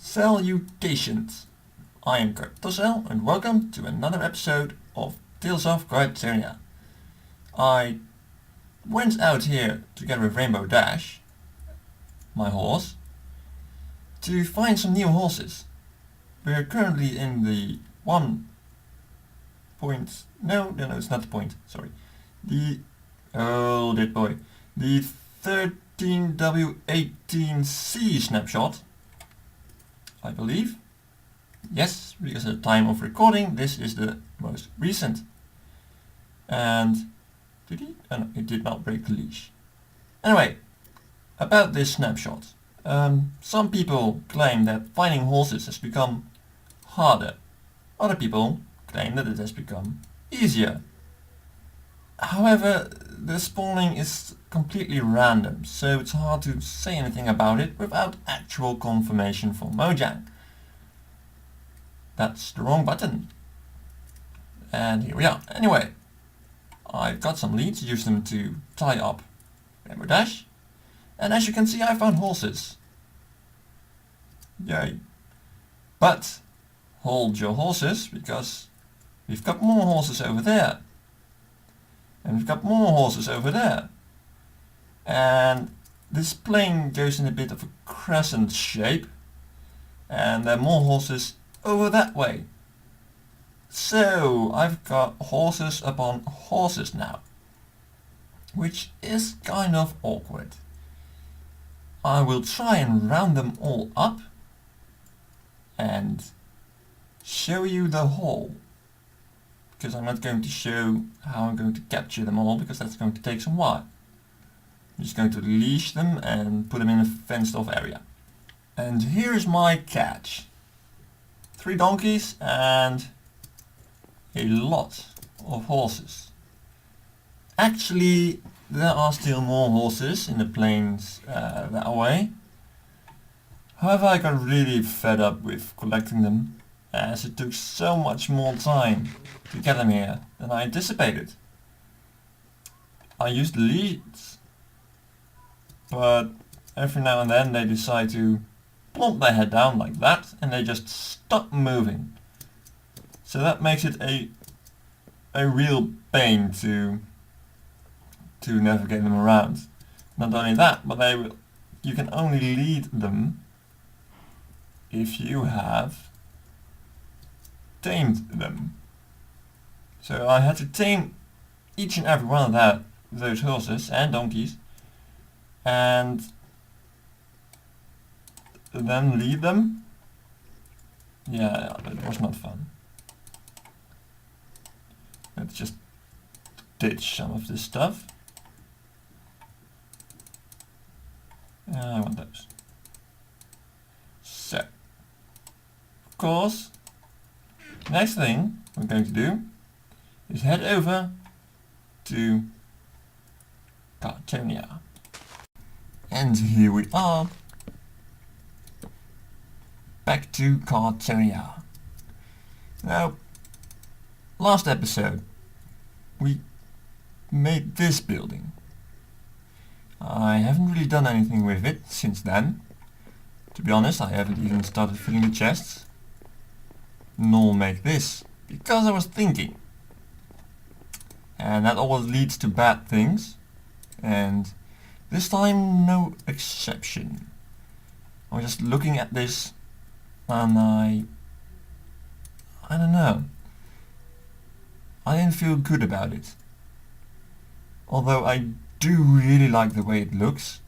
Salutations! I am Kartosael and welcome to another episode of Tales of Kartonia. I went out here together with Rainbow Dash, my horse, to find some new horses. We're currently in the no, it's not the point, sorry. The 13W18C snapshot, I believe. Yes, because at the time of recording this is the most recent. And did he? Oh no, it did not break the leash. Anyway, about this snapshot. Some people claim that finding horses has become harder. Other people claim that it has become easier. However, the spawning is completely random, so it's hard to say anything about it without actual confirmation from Mojang. That's the wrong button. And here we are. Anyway, I've got some leads, used them to tie up Rainbow Dash. And as you can see, I found horses. Yay. But hold your horses, because we've got more horses over there. And we've got more horses over there. And this plane goes in a bit of a crescent shape. And there are more horses over that way. So I've got horses upon horses now. Which is kind of awkward. I will try and round them all up. And show you the whole. Because I'm not going to show how I'm going to capture them all, because that's going to take some while. I'm just going to leash them and put them in a fenced off area. And here's my catch. 3 donkeys and a lot of horses. Actually, there are still more horses in the plains that way. However, I got really fed up with collecting them, as it took so much more time to get them here than I anticipated. I used leads, but every now and then they decide to plump their head down like that and they just stop moving. So that makes it a real pain to navigate them around. Not only that, but you can only lead them if you have tamed them. So I had to tame each and every one of those horses and donkeys and then lead them. Yeah, it was not fun. Let's just ditch some of this stuff. I want those. So, of course, next thing we're going to do is head over to Kartonia. And here we are, back to Kartonia. Now, last episode we made this building. I haven't really done anything with it since then. To be honest, I haven't even started filling the chests, nor make this, because I was thinking. And that always leads to bad things, and this time no exception. I was just looking at this and I don't know. I didn't feel good about it. Although I do really like the way it looks.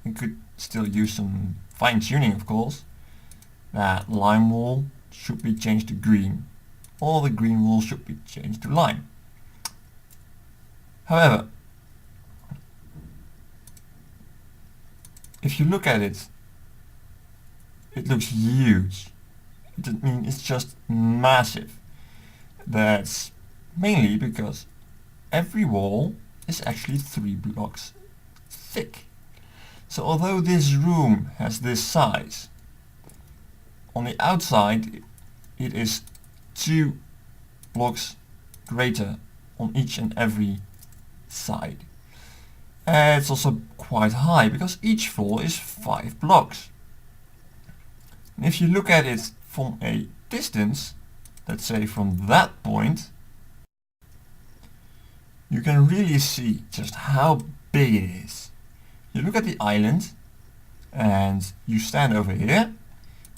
It could still use some fine-tuning, of course. That lime wall should be changed to green. All the green walls should be changed to lime. However, if you look at it, it looks huge. It's just massive. That's mainly because every wall is actually 3 blocks thick. So although this room has this size, on the outside it is 2 blocks greater on each and every side. It's also quite high because each floor is 5 blocks. And if you look at it from a distance, let's say from that point, you can really see just how big it is. You look at the island and you stand over here.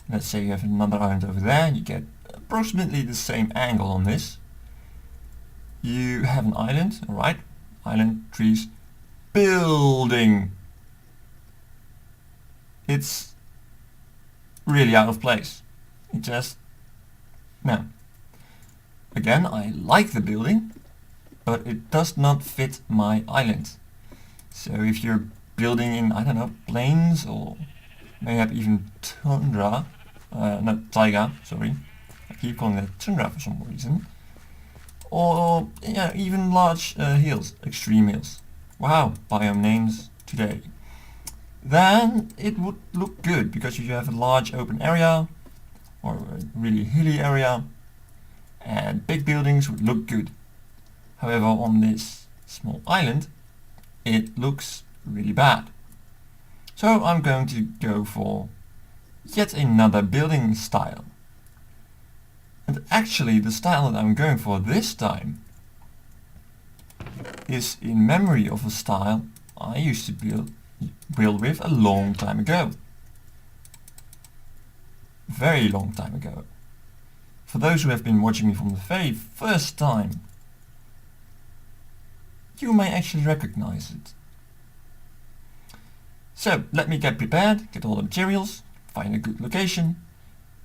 Let's say you have another island over there, you get approximately the same angle on this. You have an island, alright, island, trees, building. It's really out of place. It just, no. Again, I like the building, but it does not fit my island. So if you're building in, I don't know, plains or maybe even tundra, no, taiga, sorry. I keep calling it tundra for some reason. Or yeah, even large hills, extreme hills. Wow, biome names today. Then it would look good because you have a large open area or a really hilly area, and big buildings would look good. However, on this small island, it looks really bad. So I'm going to go for yet another building style. And actually the style that I'm going for this time is in memory of a style I used to build with a long time ago. Very long time ago. For those who have been watching me from the very first time, you may actually recognize it. So let me get prepared, get all the materials, find a good location,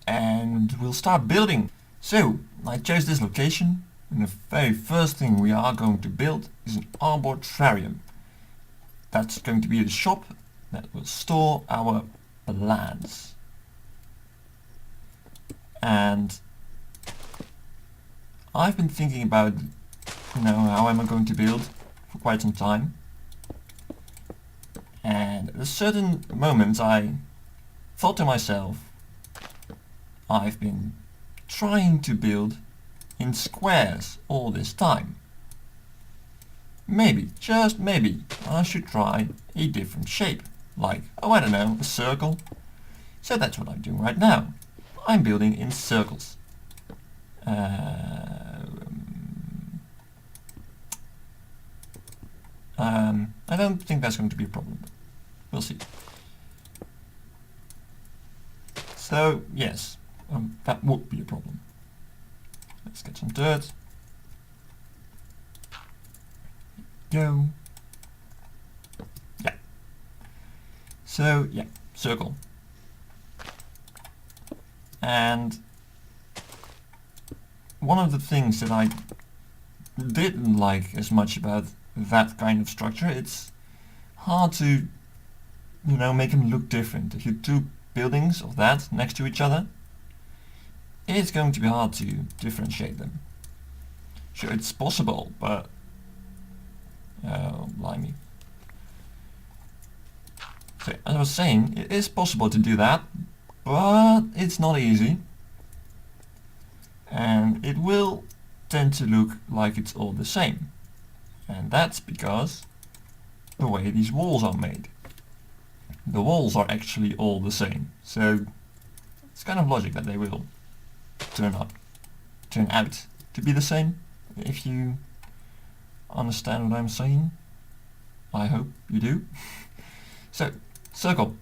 and we'll start building. So I chose this location, and the very first thing we are going to build is an arboretum. That's going to be the shop that will store our plants. And I've been thinking about, how am I going to build for quite some time. And at a certain moment I thought to myself, I've been trying to build in squares all this time. Maybe, just maybe, I should try a different shape. Like, I don't know, a circle. So that's what I'm doing right now. I'm building in circles. I don't think that's going to be a problem. We'll see. So, yes, that would be a problem. Let's get some dirt. Go. Yeah. So, yeah, circle. And one of the things that I didn't like as much about that kind of structure, it's hard to, make them look different. If you do buildings of that next to each other, it's going to be hard to differentiate them. Sure, it's possible, but blimey. So, as I was saying, it is possible to do that, but it's not easy. And it will tend to look like it's all the same. And that's because the way these walls are made. The walls are actually all the same. So it's kind of logic that they will turn out to be the same, if you understand what I'm saying. I hope you do. So, circle.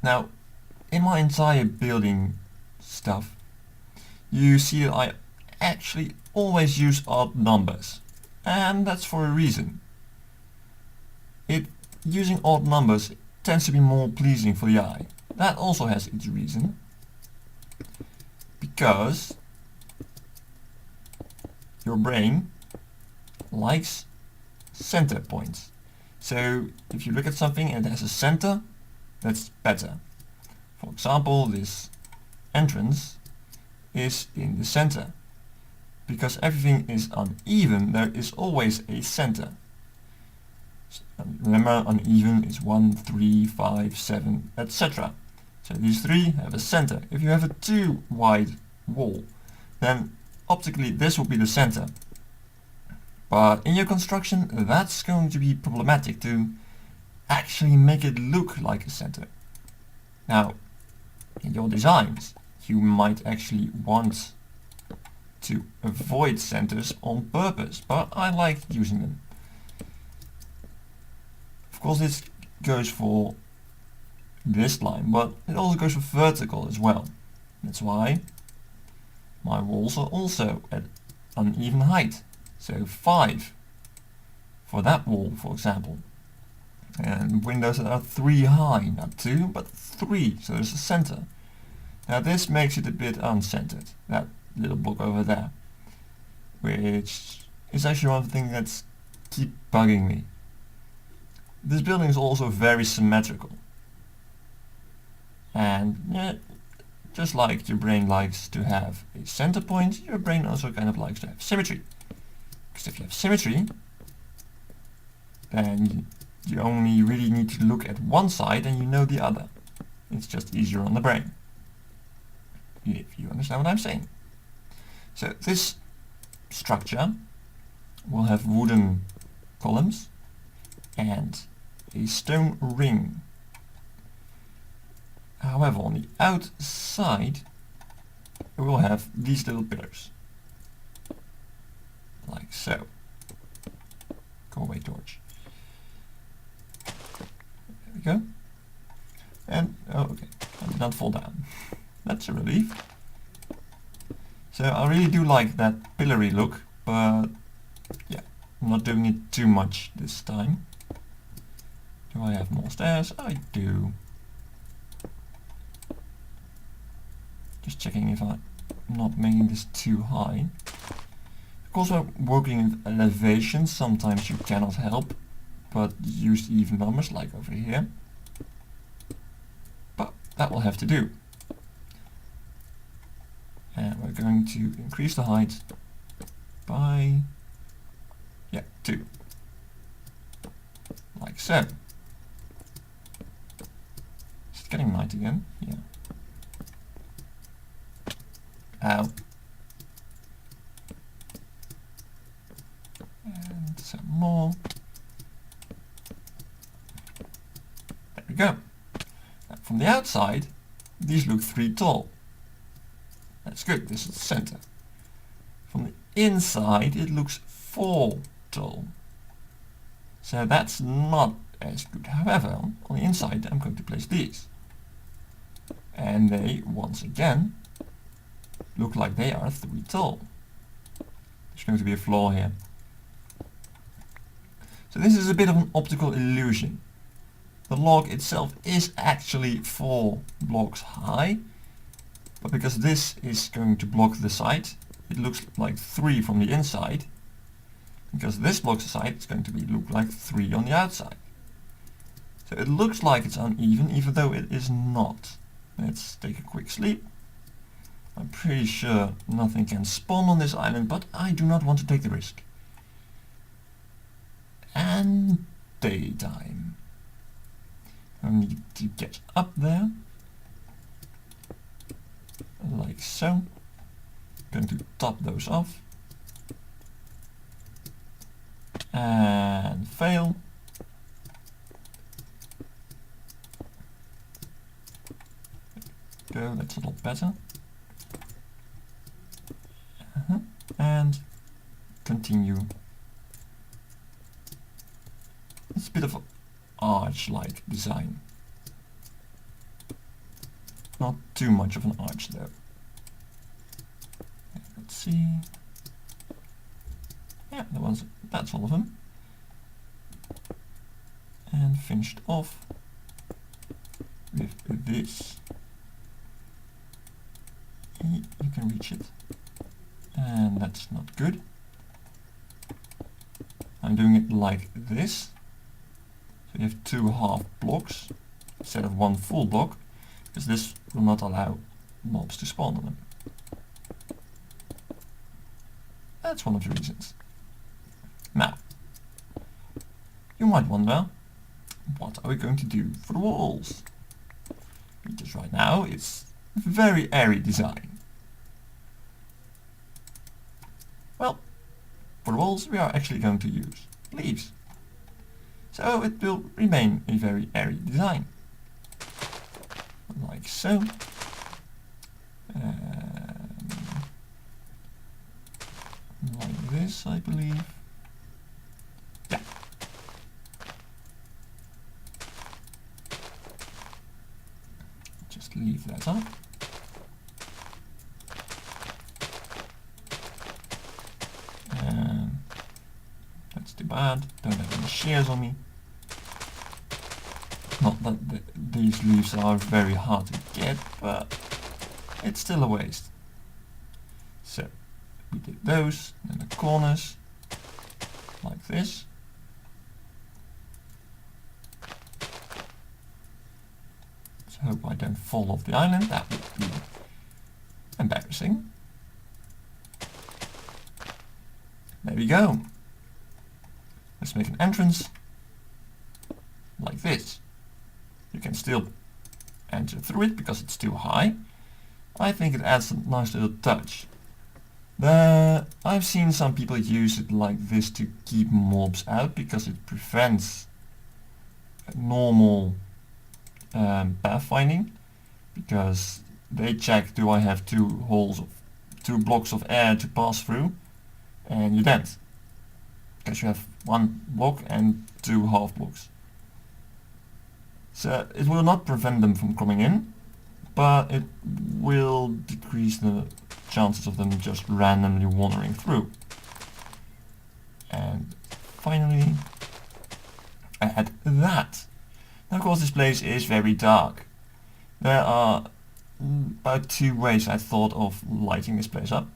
Now, in my entire building stuff, you see that I actually always use odd numbers. And that's for a reason. Using odd numbers tends to be more pleasing for the eye. That also has its reason. Because your brain likes center points. So if you look at something and it has a center, that's better. For example, this entrance is in the center. Because everything is uneven, there is always a center. Remember, uneven is 1, 3, 5, 7, etc. So these three have a center. If you have a too wide wall, then optically this will be the center. But in your construction, that's going to be problematic to actually make it look like a center. Now, in your designs, you might actually want to avoid centers on purpose, but I like using them. Of course this goes for this line, but it also goes for vertical as well. That's why my walls are also at uneven height. So 5 for that wall, for example. And windows that are 3 high, not 2, but 3, so there's a center. Now this makes it a bit uncentered, that little block over there, which is actually one thing that's keep bugging me. This building is also very symmetrical. And yeah, just like your brain likes to have a center point, your brain also kind of likes to have symmetry. Because if you have symmetry, then you only really need to look at one side and you know the other. It's just easier on the brain. If you understand what I'm saying. So this structure will have wooden columns and a stone ring. However, on the outside it will have these little pillars. Like so. Go away, torch. There we go. And, oh okay, I did not fall down. That's a relief. So I really do like that pillory look, but yeah, I'm not doing it too much this time. Do I have more stairs? I do. Just checking if I'm not making this too high. Of course, when working with elevation, sometimes you cannot help but use even numbers, like over here. But that will have to do. And we're going to increase the height by, yeah, 2. Like so. Is it getting night again? Yeah. Ow. And some more. There we go. Now, from the outside, these look 3 tall. That's good, this is the center. From the inside it looks 4 tall. So that's not as good. However, on the inside I'm going to place these. And they, once again, look like they are 3 tall. There's going to be a flaw here. So this is a bit of an optical illusion. The log itself is actually 4 blocks high. But because this is going to block the side, it looks like 3 from the inside. Because this blocks the side, it's going to look like 3 on the outside. So it looks like it's uneven, even though it is not. Let's take a quick sleep. I'm pretty sure nothing can spawn on this island, but I do not want to take the risk. And daytime. I need to get up there. Like so. Going to top those off. And fail. Go, that's a lot better. And continue. It's a bit of an arch-like design. Not too much of an arch though. Let's see. Yeah, that's all of them. And finished off with this. You can reach it. And that's not good. I'm doing it like this. So you have 2 half blocks instead of 1 full block, because this will not allow mobs to spawn on them. That's one of the reasons. Now, you might wonder, what are we going to do for the walls? Because right now it's a very airy design. Well, for the walls we are actually going to use leaves. So it will remain a very airy design. Like so. this, I believe. Yeah. Just leave that up. That's too bad. Don't have any shears on me. Not that these leaves are very hard to get, but it's still a waste. So we did those in the corners, like this. Let's hope I don't fall off the island. That would be embarrassing. There we go. Let's make an entrance like this. You can still enter through it because it's too high. I think it adds a nice little touch. I've seen some people use it like this to keep mobs out because it prevents normal pathfinding, because they check, do I have two blocks of air to pass through, and you don't, because you have one block and two half blocks. So it will not prevent them from coming in, but it will decrease the chances of them just randomly wandering through. And finally, I had that. Now of course this place is very dark. There are about two ways I thought of lighting this place up.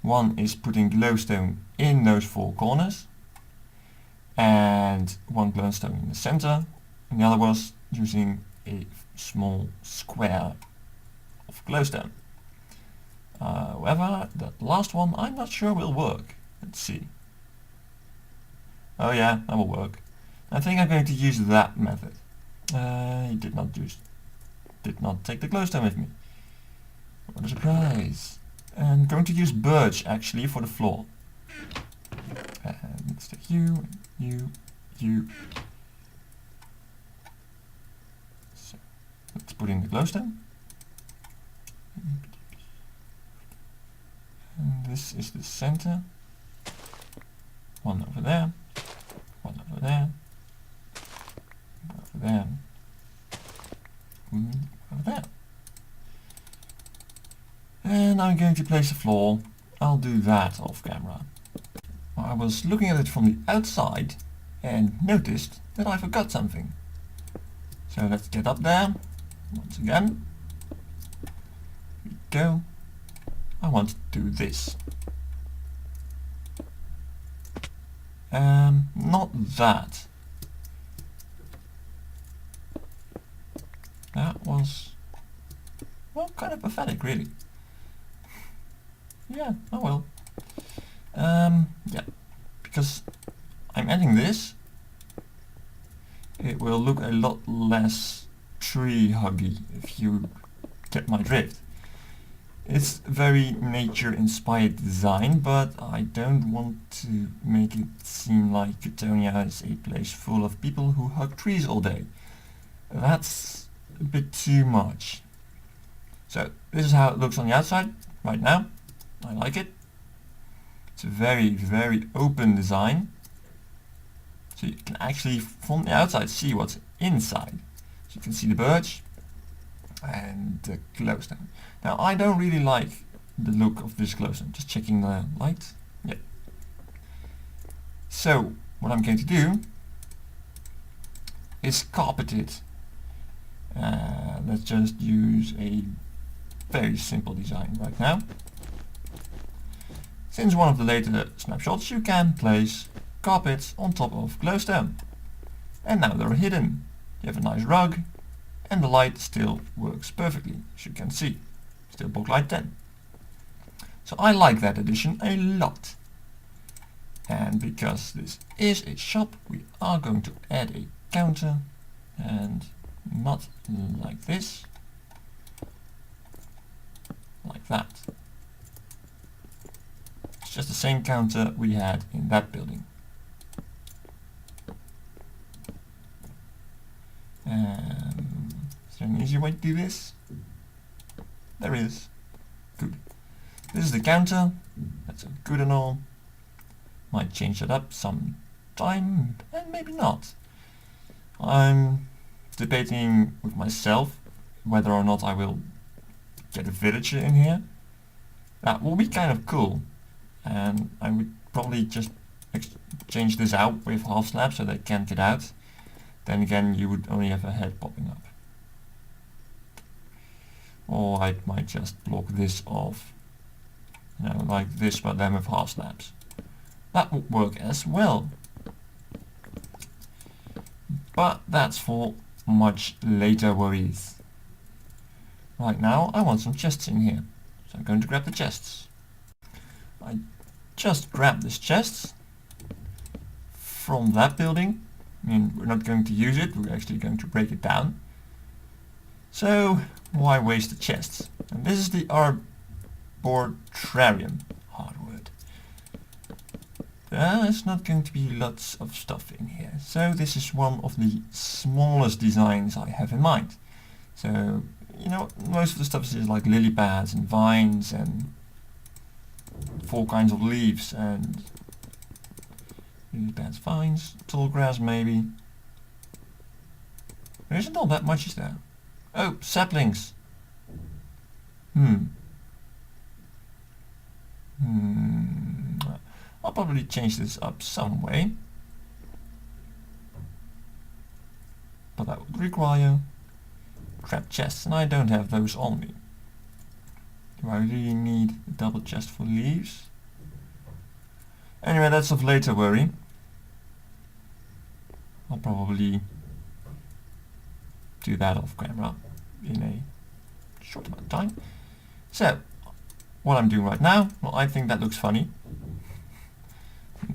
One is putting glowstone in those four corners, and one glowstone in the center, and the other was using a small square of glowstone. However, that last one I'm not sure will work. Let's see. Oh yeah, that will work. I think I'm going to use that method. He did not take the glowstone with me. What a surprise. I'm going to use birch actually for the floor. And let's take you. So let's put in the glowstone. And this is the center. One over there. One over there. One over there. Over there. And I'm going to place the floor. I'll do that off camera. I was looking at it from the outside and noticed that I forgot something. So let's get up there once again. Here we go. I want to do this. Not that. That was, well, kind of pathetic really. Yeah, oh well. Yeah, because I'm adding this, it will look a lot less tree huggy, if you get my drift. It's very nature inspired design, but I don't want to make it seem like Kartonia is a place full of people who hug trees all day. That's a bit too much. So this is how it looks on the outside right now. I like it. It's a very, very open design. So you can actually from the outside see what's inside. So you can see the birch and the glowstone. Now I don't really like the look of this glowstone. Just checking the light. Yeah. So what I'm going to do is carpet it. Let's just use a very simple design right now. Since one of the later snapshots, you can place carpets on top of glowstone. And now they're hidden. You have a nice rug, and the light still works perfectly, as you can see. Still book light 10. So I like that addition a lot. And because this is a shop, we are going to add a counter, and not like this, like that. It's just the same counter we had in that building. Is there an easier way to do this? There is. Good. This is the counter. That's good and all. Might change it up some time, and maybe not. I'm debating with myself whether or not I will get a villager in here. That will be kind of cool, and I would probably just change this out with half slab so they can't get out. Then again, you would only have a head popping up. Or I might just block this off, you know, like this, but then with half slabs. That would work as well. But that's for much later worries. Right now I want some chests in here, so I'm going to grab the chests. I just grabbed this chest from that building. I mean, we're not going to use it, we're actually going to break it down. So why waste the chests? And this is the arbortrarium. Hard word. There's not going to be lots of stuff in here. So this is one of the smallest designs I have in mind. So, you know, most of the stuff is like lily pads and vines and 4 kinds of leaves and lily pads, vines, tall grass maybe. There isn't all that much, is there? Oh, saplings. I'll probably change this up some way. But that would require crab chests, and I don't have those on me. Do I really need a double chest for leaves? Anyway, that's of later worry. I'll probably do that off camera in a short amount of time. So, what I'm doing right now, well, I think that looks funny.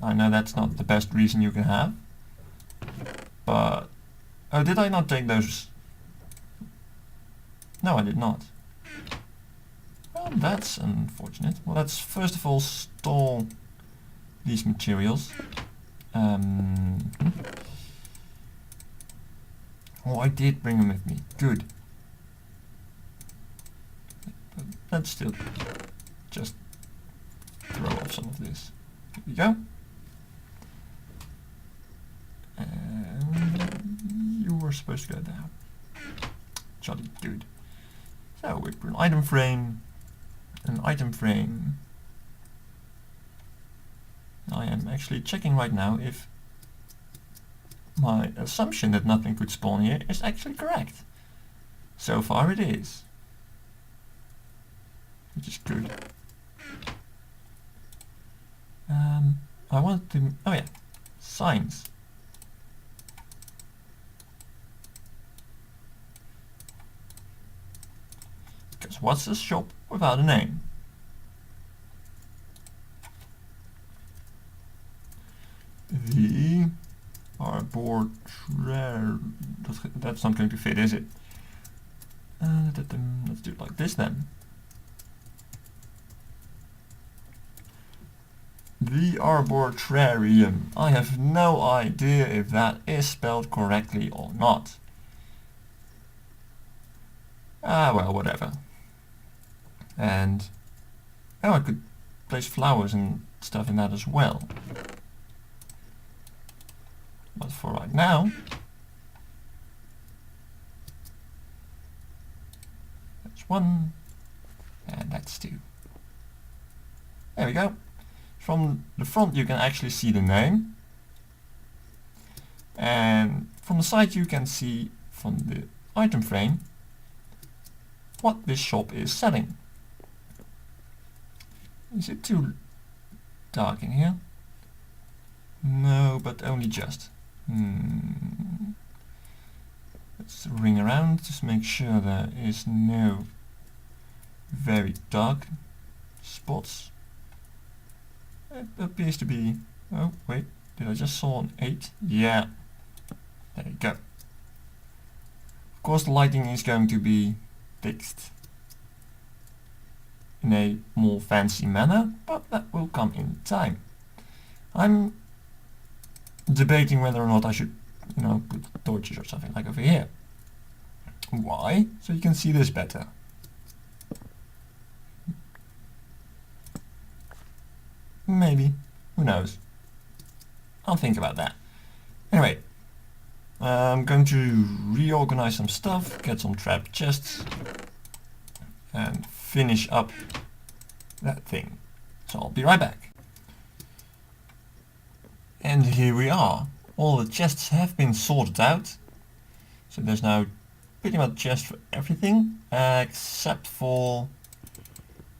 I know that's not the best reason you can have. But, oh, did I not take those? No, I did not. Well, that's unfortunate. Well, let's first of all store these materials. Oh, I did bring them with me. Good. But let's still just throw off some of this. Here we go. And you were supposed to go down. Jolly good. So we put an item frame. I am actually checking right now if my assumption that nothing could spawn here is actually correct. So far it is. Which is good. I want to, oh yeah, signs. Because what's a shop without a name? The arbortrarium. That's not going to fit, is it? Let's do it like this then. The arbortrarium. I have no idea if that is spelled correctly or not. Ah, well, whatever. And oh, I could place flowers and stuff in that as well. But for right now, that's 1, and that's 2. There we go. From the front you can actually see the name, and from the side you can see from the item frame what this shop is selling. Is it too dark in here? No, but only just. Let's ring around just to make sure there is no very dark spots. It appears to be, oh wait, did I just saw an 8? Yeah, there you go. Of course the lighting is going to be fixed in a more fancy manner, but that will come in time. I'm debating whether or not I should, you know, put torches or something like over here. Why? So you can see this better. Maybe. Who knows? I'll think about that. Anyway, I'm going to reorganize some stuff, get some trap chests, and finish up that thing. So I'll be right back. And here we are. All the chests have been sorted out. So there's now pretty much chest for everything, except for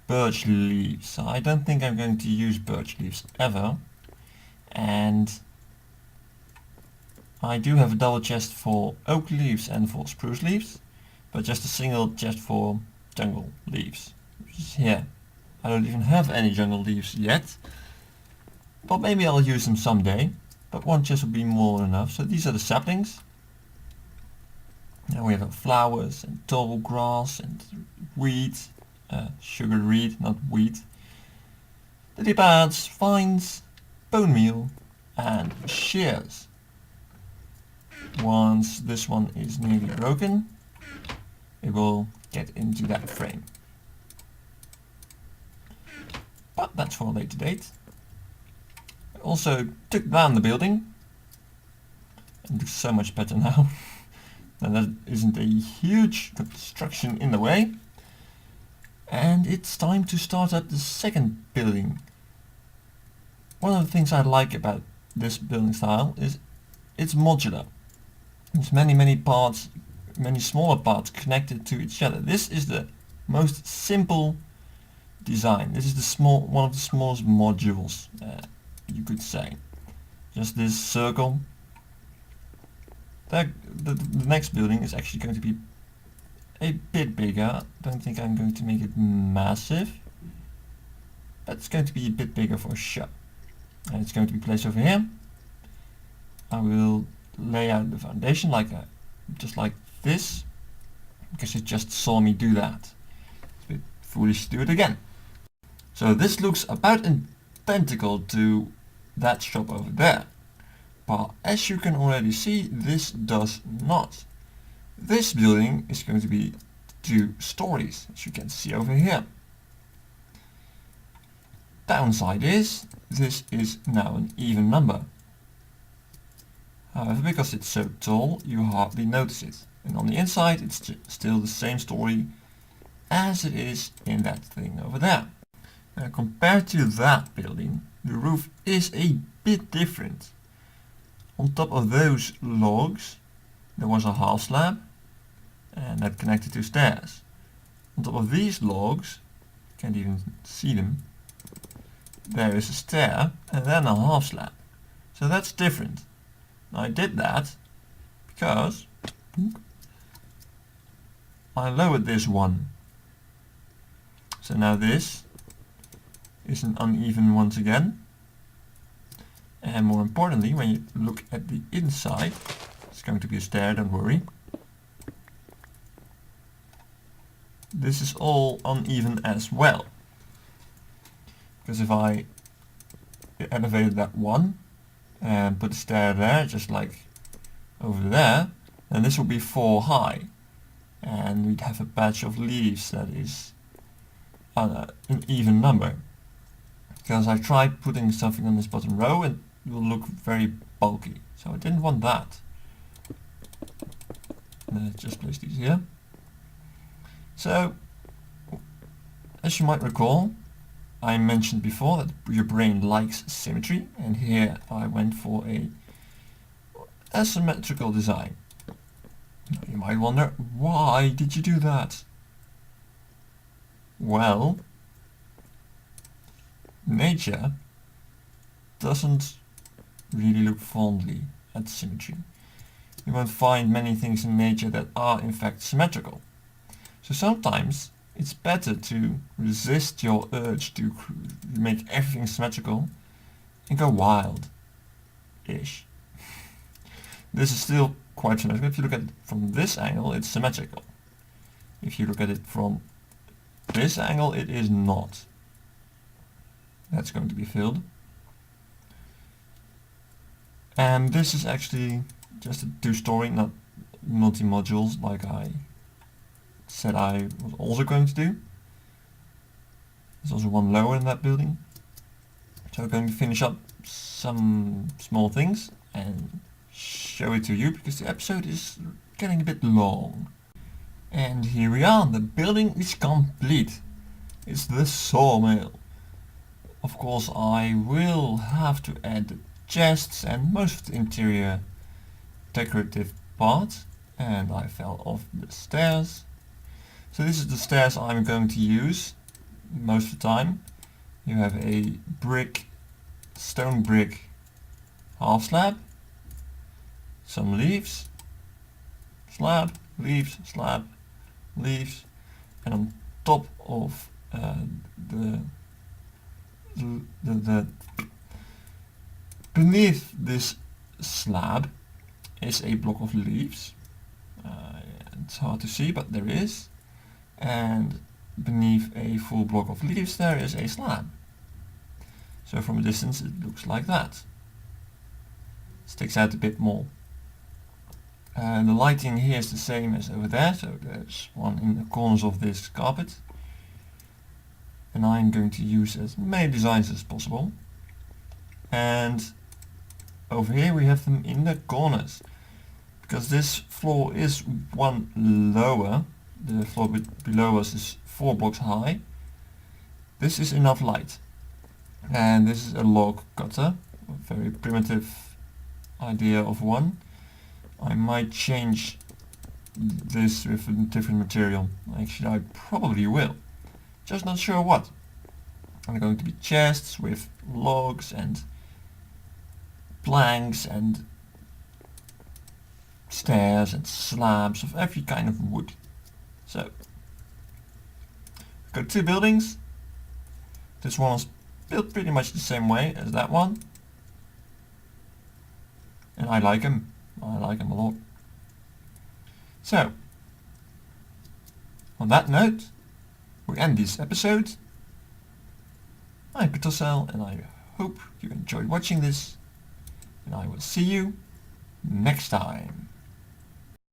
birch leaves. I don't think I'm going to use birch leaves ever. And I do have a double chest for oak leaves and for spruce leaves, but just a single chest for jungle leaves, which is here. I don't even have any jungle leaves yet, but maybe I'll use them someday, but one chest will be more than enough. So these are the saplings. Now we have flowers and tall grass and wheat, sugar reed, not wheat, lily pads, vines, bone meal and shears. Once this one is nearly broken, it will get into that frame. But that's for a later date. I also took down the building. It looks so much better now. And there isn't a huge construction in the way. And it's time to start up the second building. One of the things I like about this building style is it's modular. There's many parts, many smaller parts connected to each other. This is the most simple design. This is one of the smallest modules, you could say. Just this circle. The next building is actually going to be a bit bigger. I don't think I'm going to make it massive, but it's going to be a bit bigger for sure. And it's going to be placed over here. I will lay out the foundation just like this, because you just saw me do that. It's a bit foolish to do it again. So this looks about identical to that shop over there, but as you can already see, this does not. This building is going to be 2 stories, as you can see over here. Downside is, this is now an even number. However, because it's so tall, you hardly notice it. And on the inside, it's still the same story as it is in that thing over there. Now, compared to that building, the roof is a bit different. On top of those logs, there was a half slab, and that connected to stairs. On top of these logs, can't even see them, there is a stair and then a half slab. So that's different. I did that because I lowered this one. So now this is an uneven once again. And more importantly, when you look at the inside, it's going to be a stair, don't worry. This is all uneven as well. Because if I elevated that one, and put a stair there, just like over there, and this will be 4 high, and we'd have a patch of leaves that is an even number. Because I tried putting something on this bottom row and it will look very bulky, so I didn't want that. Just place these here. So, as you might recall, I mentioned before that your brain likes symmetry, and here I went for a asymmetrical design. Now you might wonder, why did you do that? Well, nature doesn't really look fondly at symmetry. You won't find many things in nature that are in fact symmetrical. So sometimes it's better to resist your urge to make everything symmetrical and go wild-ish. This is still quite symmetrical. If you look at it from this angle, it's symmetrical. If you look at it from this angle, it is not. That's going to be filled. And this is actually just a 2-story, not multi-modules like I said I was also going to do. There's also one lower in that building. So I'm going to finish up some small things and show it to you, because the episode is getting a bit long. And here we are, the building is complete. It's the sawmill. Of course I will have to add the chests and most of the interior decorative parts, and I fell off the stairs. So this is the stairs I'm going to use most of the time. You have a stone brick half slab, some leaves, slab, leaves, slab, leaves, and on top of beneath this slab is a block of leaves. It's hard to see, but there is. And beneath a full block of leaves there is a slab. So from a distance it looks like that. Sticks out a bit more. The lighting here is the same as over there, so there's one in the corners of this carpet. And I'm going to use as many designs as possible. And over here we have them in the corners. Because this floor is one lower, the floor below us is 4 blocks high. This is enough light. And this is a log cutter, a very primitive idea of one. I might change this with a different material. Actually I probably will. Just not sure what. Are going to be chests with logs and planks and stairs and slabs of every kind of wood. So, we've got 2 buildings. This one is built pretty much the same way as that one. And I like them. I like them a lot. So, on that note, we end this episode. I'm Kartosael, and I hope you enjoyed watching this. And I will see you next time.